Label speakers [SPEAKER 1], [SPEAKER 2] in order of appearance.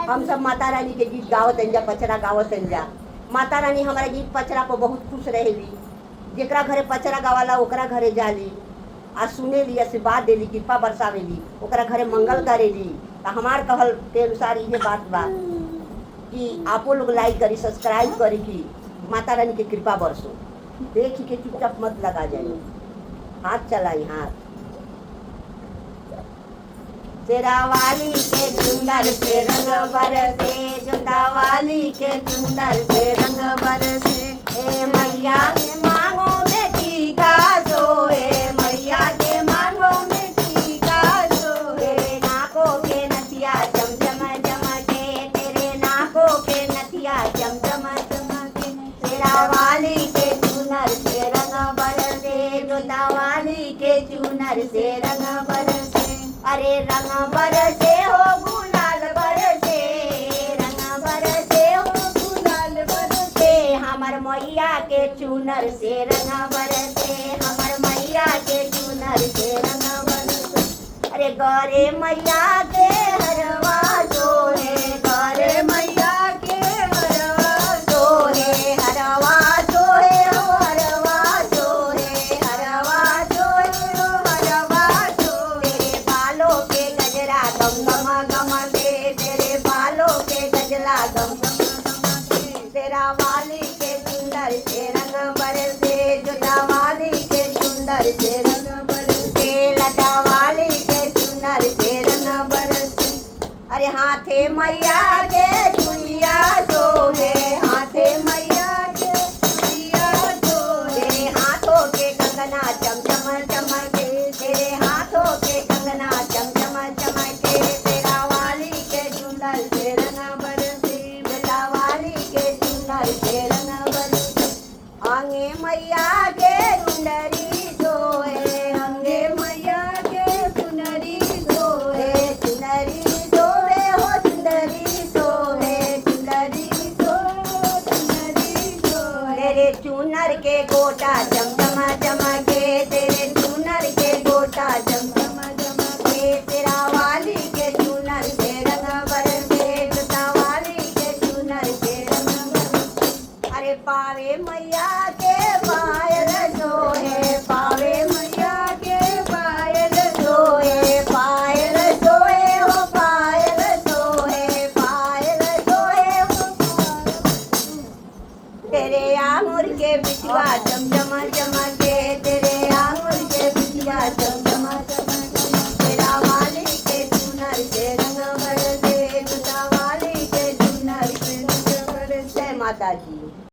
[SPEAKER 1] हम सब माता रानी के गीत गावत जा, पचरा गावत जा। माता रानी हमारा गीत पचरा पर बहुत खुश रहेली। जेकरा घरे पचरा गावाला ओकरा घरे जाली आ सुनेली, आशीर्वाद देली, कृपा बरसावेली, ओकरा घरे मंगल करेली। तो हमार कहल के अनुसार ये बात बा कि आपो लोग लाइक करी, सब्सक्राइब करी कि माता रानी के कृपा बरसो। देखी के चुपचाप मत लगा जाए, हाथ चलाई हाथ। शेरावाली के सुंदर से रंग बरसे, जोतावाली के सुंदर से रंग बरसे। ए मैया के मांगो में टीका सोए, मैया के मांगो में टीका सोए। नाकों के नथिया चमचम चमके, तेरे नाकों के नथिया चमचम चमके। शेरावाली के चुनर से रंग बरसे, जोतावाली के चुनर से रंग बरसे। अरे रंग बरसे हो गुलाल बरसे, रंग बरसे हो गुलाल बरसे। हमर मैया के चुनर से रंग बरसे, हमर मैया के चुनर से रंग बरसे। अरे गौरे मैया के हरवा सोहे, गौरे मैया के हरवा सोहे, हरवा सोहे हो हरवा सोहे, हरवा सोहे हो हरवा सोहे। तेरे बालों के गजरा गम गम गम के, तेरे बालों के गजरा गम गम गम के। तेरा वाली के सुंदर से रंग बरसे, जोता वाली के सुंदर से रंग बरसे, लता वाली के सुंदर से रंग बरसे। अरे हाथे मैया के चुनिया सोहे, हाथे मैया के चुनिया सोहे। हाथों के कंगना चमचम चमके, तेरे हाथों के कंगना चमचम चमके। तेरा वाली के सुंदर से रंग बरसे, बेटा वाली के सुंदर से रंग बरसे। आंगे मैया के सुंदरी सोहे, अंगे मैया के सुंदरी सोहे, सुंदरी सोहे हो सुंदरी सोहे, सुंदरी सोहे सुंदरी सोहे। तेरे चुनर के गोटा चमचम चमके, तेरे चुनर के गोटा चमचम चमके। तेरा वाली के चुनर से रंग बरसे, जोता वाली के चुनर से रंग बरसे। अरे पावे मैया के पायल सोहे, पावे मैया के पायल सोहे, पायल सोहे हो पायल सोहे, पायल सोहे हो पायल। तेरे आंगुर के बिछुआ चमचम चमके, तेरे आंगुर के बिछुआ चमचम चमके। तेरा वाली के चुनर से रंग बरसे, जोता वाली के चुनर से रंग बरसे। जय माता जी।